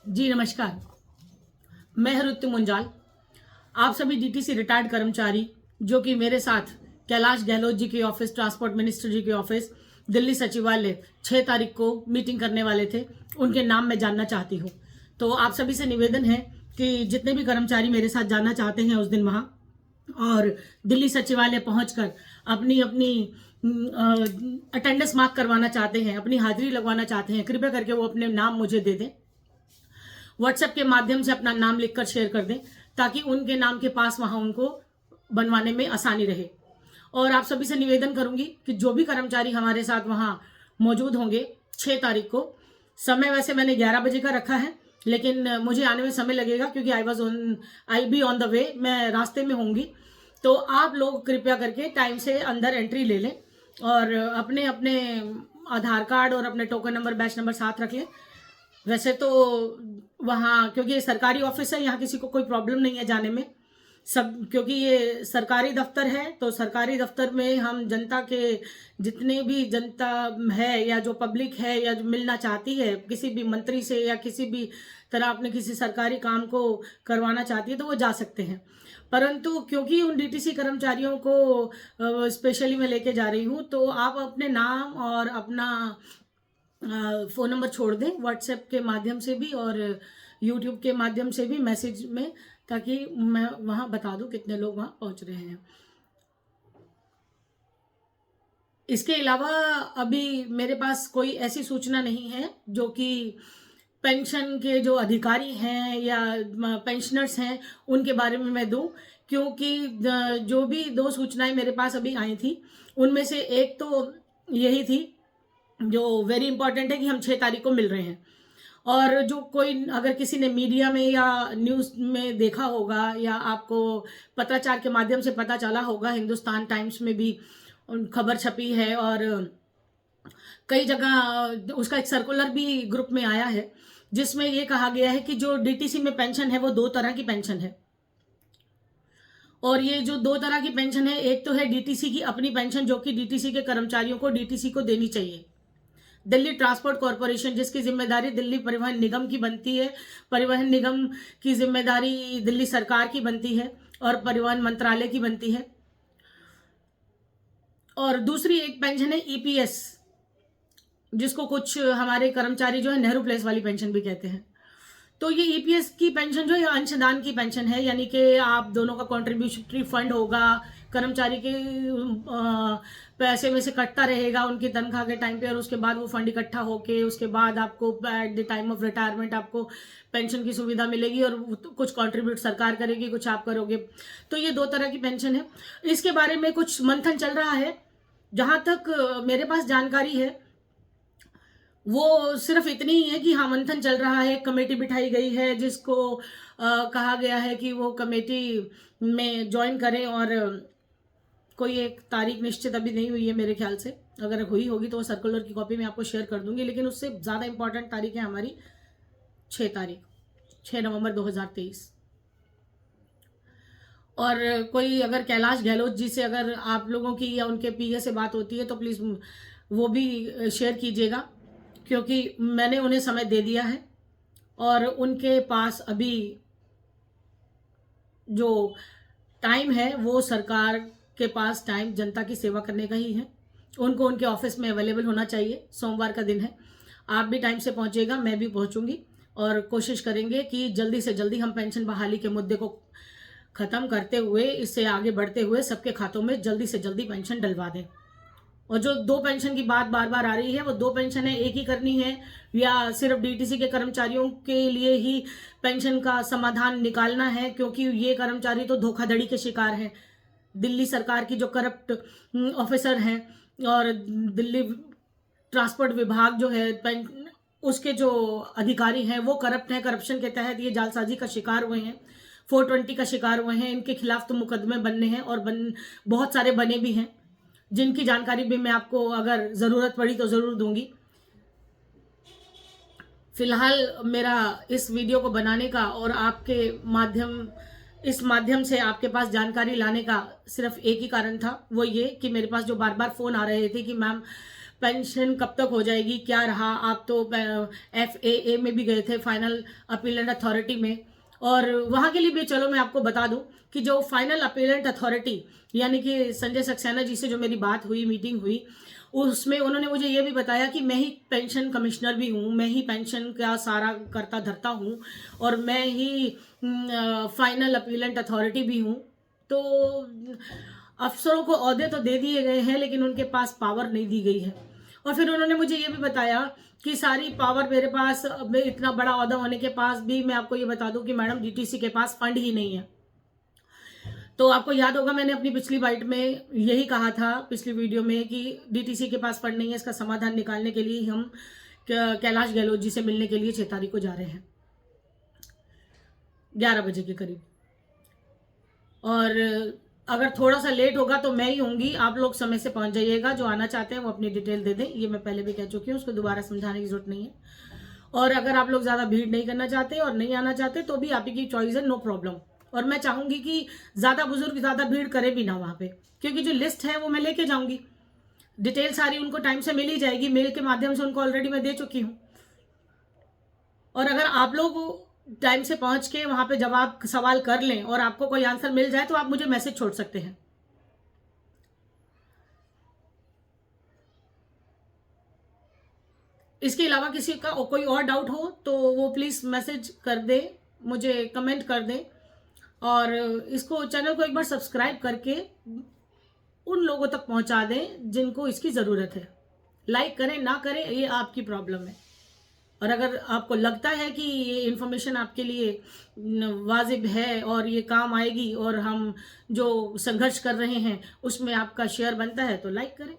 जी नमस्कार। मैं हरुत्तु मुंजाल। आप सभी डीटीसी रिटायर्ड कर्मचारी जो कि मेरे साथ कैलाश गहलोत जी के ऑफिस, ट्रांसपोर्ट मिनिस्टर जी के ऑफिस, दिल्ली सचिवालय 6 तारीख को मीटिंग करने वाले थे, उनके नाम मैं जानना चाहती हूँ। तो आप सभी से निवेदन है कि जितने भी कर्मचारी मेरे साथ जाना चाहते हैं उस दिन वहाँ और दिल्ली सचिवालय पहुंचकर अपनी अपनी अटेंडेंस मार्क करवाना चाहते हैं, अपनी हाजिरी लगवाना चाहते हैं, कृपया करके वो अपने नाम मुझे दे दें। व्हाट्सएप के माध्यम से अपना नाम लिखकर शेयर कर दें ताकि उनके नाम के पास वहां उनको बनवाने में आसानी रहे। और आप सभी से निवेदन करूंगी कि जो भी कर्मचारी हमारे साथ वहां मौजूद होंगे 6 तारीख को, समय वैसे मैंने 11 बजे का रखा है, लेकिन मुझे आने में समय लगेगा क्योंकि आई बी ऑन द वे, मैं रास्ते में होंगी। तो आप लोग कृपया करके टाइम से अंदर एंट्री ले लें और अपने अपने आधार कार्ड और अपने टोकन नंबर, बैच नंबर साथ रख लें। वैसे तो वहाँ क्योंकि ये सरकारी ऑफिस है, यहाँ किसी को कोई प्रॉब्लम नहीं है जाने में, सब क्योंकि ये सरकारी दफ्तर है। तो सरकारी दफ्तर में हम जनता के जितने भी जनता है या जो पब्लिक है या जो मिलना चाहती है किसी भी मंत्री से या किसी भी तरह अपने किसी सरकारी काम को करवाना चाहती है तो वो जा सकते हैं। परंतु क्योंकि उन डीटीसी कर्मचारियों को स्पेशली मैं लेके जा रही हूँ, तो आप अपने नाम और अपना फ़ोन नंबर छोड़ दें व्हाट्सएप के माध्यम से भी और यूट्यूब के माध्यम से भी मैसेज में, ताकि मैं वहाँ बता दूँ कितने लोग वहाँ पहुँच रहे हैं। इसके अलावा अभी मेरे पास कोई ऐसी सूचना नहीं है जो कि पेंशन के जो अधिकारी हैं या पेंशनर्स हैं उनके बारे में मैं दूं, क्योंकि जो भी 2 सूचनाएं मेरे पास अभी आई थी उनमें से एक तो यही थी जो वेरी इंपॉर्टेंट है कि हम 6 तारीख को मिल रहे हैं। और जो कोई अगर किसी ने मीडिया में या न्यूज़ में देखा होगा या आपको पत्राचार के माध्यम से पता चला होगा, हिंदुस्तान टाइम्स में भी खबर छपी है और कई जगह उसका एक सर्कुलर भी ग्रुप में आया है जिसमें ये कहा गया है कि जो डीटीसी में पेंशन है वो 2 तरह की पेंशन है। और ये जो 2 तरह की पेंशन है, एक तो है डीटीसी की अपनी पेंशन जो कि डीटीसी के कर्मचारियों को डीटीसी को देनी चाहिए। दिल्ली ट्रांसपोर्ट कॉरपोरेशन जिसकी जिम्मेदारी दिल्ली परिवहन निगम की बनती है, परिवहन निगम की जिम्मेदारी दिल्ली सरकार की बनती है और परिवहन मंत्रालय की बनती है। और दूसरी एक पेंशन है ईपीएस, जिसको कुछ हमारे कर्मचारी जो है नेहरू प्लेस वाली पेंशन भी कहते हैं। तो ये ईपीएस की पेंशन जो है अंशदान की पेंशन है, यानी कि आप दोनों का कॉन्ट्रीब्यूटरी फंड होगा, कर्मचारी के पैसे में से कटता रहेगा उनकी तनख्वाह के टाइम पे और उसके बाद वो फंड इकट्ठा होके उसके बाद आपको at the time of retirement आपको पेंशन की सुविधा मिलेगी और कुछ कंट्रीब्यूट सरकार करेगी, कुछ आप करोगे। तो ये 2 तरह की पेंशन है। इसके बारे में कुछ मंथन चल रहा है। जहाँ तक मेरे पास जानकारी है वो सिर्फ इतनी ही है कि हाँ, मंथन चल रहा है, कमेटी बिठाई गई है जिसको कहा गया है कि वो कमेटी में ज्वाइन करें और कोई एक तारीख निश्चित अभी नहीं हुई है मेरे ख्याल से। अगर हुई होगी तो वो सर्कुलर की कॉपी मैं आपको शेयर कर दूंगी, लेकिन उससे ज़्यादा इंपॉर्टेंट तारीख है हमारी 6 तारीख, 6 नवंबर 2023। और कोई अगर कैलाश गहलोत जी से अगर आप लोगों की या उनके पीए से बात होती है तो प्लीज़ वो भी शेयर कीजिएगा, क्योंकि मैंने उन्हें समय दे दिया है और उनके पास अभी जो टाइम है वो सरकार के पास टाइम जनता की सेवा करने का ही है। उनको उनके ऑफिस में अवेलेबल होना चाहिए। सोमवार का दिन है, आप भी टाइम से पहुंचेगा, मैं भी पहुंचूंगी और कोशिश करेंगे कि जल्दी से जल्दी हम पेंशन बहाली के मुद्दे को ख़त्म करते हुए, इससे आगे बढ़ते हुए सबके खातों में जल्दी से जल्दी पेंशन डलवा दें। और जो 2 पेंशन की बात बार बार आ रही है वो 2 पेंशन है, एक ही करनी है या सिर्फ डीटीसी के कर्मचारियों के लिए ही पेंशन का समाधान निकालना है, क्योंकि ये कर्मचारी तो धोखाधड़ी के शिकार हैं। दिल्ली सरकार की जो करप्ट ऑफिसर हैं और दिल्ली ट्रांसपोर्ट विभाग जो है उसके जो अधिकारी हैं वो करप्ट हैं। करप्शन के तहत ये जालसाजी का शिकार हुए हैं, 420 का शिकार हुए हैं। इनके खिलाफ तो मुकदमे बनने हैं और बहुत सारे बने भी हैं, जिनकी जानकारी भी मैं आपको अगर ज़रूरत पड़ी तो ज़रूर दूंगी। फिलहाल मेरा इस वीडियो को बनाने का और इस माध्यम से आपके पास जानकारी लाने का सिर्फ एक ही कारण था, वो ये कि मेरे पास जो बार बार फ़ोन आ रहे थे कि मैम पेंशन कब तक हो जाएगी, क्या रहा। आप तो FAA में भी गए थे, फाइनल अपीलेंट अथॉरिटी में, और वहाँ के लिए भी चलो मैं आपको बता दूं कि जो फाइनल अपीलेंट अथॉरिटी यानी कि संजय सक्सेना जी से जो मेरी बात हुई, मीटिंग हुई, उसमें उन्होंने मुझे ये भी बताया कि मैं ही पेंशन कमिश्नर भी हूँ, मैं ही पेंशन का सारा करता धरता हूँ, और मैं ही फाइनल अपीलेंट अथॉरिटी भी हूँ। तो अफसरों को ओहदे तो दे दिए गए हैं, लेकिन उनके पास पावर नहीं दी गई है। और फिर उन्होंने मुझे ये भी बताया कि सारी पावर मेरे पास, मैं इतना बड़ा ओहदा होने के पास भी मैं आपको ये बता दूं कि मैडम DTC के पास फंड ही नहीं है। तो आपको याद होगा मैंने अपनी पिछली बाइट में यही कहा था, पिछली वीडियो में, कि DTC के पास फंड नहीं है। इसका समाधान निकालने के लिए हम कैलाश गहलोत जी से मिलने के लिए 6 तारीख को जा रहे हैं 11 बजे के करीब। और अगर थोड़ा सा लेट होगा तो मैं ही होंगी, आप लोग समय से पहुंच जाइएगा। जो आना चाहते हैं वो अपनी डिटेल दे दें, ये मैं पहले भी कह चुकी हूँ, उसको दोबारा समझाने की जरूरत नहीं है। और अगर आप लोग ज़्यादा भीड़ नहीं करना चाहते और नहीं आना चाहते तो भी आपकी चॉइस है, नो प्रॉब्लम। और मैं चाहूंगी कि ज़्यादा बुजुर्ग ज़्यादा भीड़ करे भी ना वहाँ पे, क्योंकि जो लिस्ट है वो मैं लेके जाऊंगी, डिटेल सारी उनको टाइम से मिल ही जाएगी, मेल के माध्यम से उनको ऑलरेडी मैं दे चुकी हूँ। और अगर आप लोग टाइम से पहुंच के वहां पे जवाब सवाल कर लें और आपको कोई आंसर मिल जाए तो आप मुझे मैसेज छोड़ सकते हैं। इसके अलावा किसी का कोई और डाउट हो तो वो प्लीज मैसेज कर दे, मुझे कमेंट कर दें, और इसको चैनल को एक बार सब्सक्राइब करके उन लोगों तक पहुंचा दें जिनको इसकी जरूरत है। लाइक करें ना करें ये आपकी प्रॉब्लम है। और अगर आपको लगता है कि ये इन्फॉर्मेशन आपके लिए वाजिब है और ये काम आएगी और हम जो संघर्ष कर रहे हैं उसमें आपका शेयर बनता है तो लाइक करें।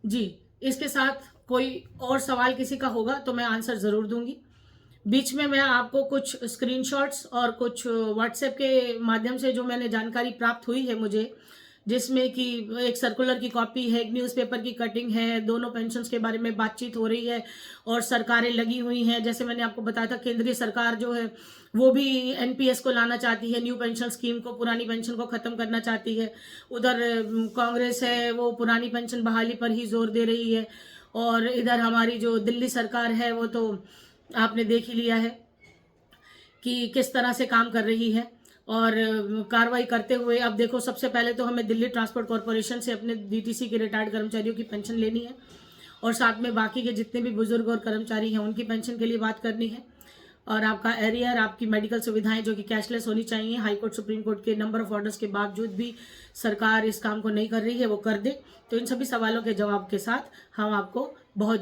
जी, इसके साथ कोई और सवाल किसी का होगा तो मैं आंसर ज़रूर दूंगी। बीच में मैं आपको कुछ स्क्रीनशॉट्स और कुछ व्हाट्सएप के माध्यम से जो मैंने जानकारी प्राप्त हुई है मुझे, जिसमें कि एक सर्कुलर की कॉपी है, एक न्यूज़पेपर की कटिंग है, दोनों पेंशन्स के बारे में बातचीत हो रही है और सरकारें लगी हुई हैं। जैसे मैंने आपको बताया था, केंद्रीय सरकार जो है वो भी NPS को लाना चाहती है, न्यू पेंशन स्कीम को, पुरानी पेंशन को ख़त्म करना चाहती है। उधर कांग्रेस है वो पुरानी पेंशन बहाली पर ही जोर दे रही है, और इधर हमारी जो दिल्ली सरकार है वो तो आपने देख ही लिया है कि किस तरह से काम कर रही है और कार्रवाई करते हुए। अब देखो, सबसे पहले तो हमें दिल्ली ट्रांसपोर्ट कॉरपोरेशन से अपने DTC के रिटायर्ड कर्मचारियों की पेंशन लेनी है, और साथ में बाकी के जितने भी बुजुर्ग और कर्मचारी हैं उनकी पेंशन के लिए बात करनी है। और आपका एरियर, आपकी मेडिकल सुविधाएं जो कि कैशलेस होनी चाहिए, हाईकोर्ट सुप्रीम कोर्ट के नंबर ऑफ ऑर्डर्स के बावजूद भी सरकार इस काम को नहीं कर रही है, वो कर दे। तो इन सभी सवालों के जवाब के साथ हम आपको बहुत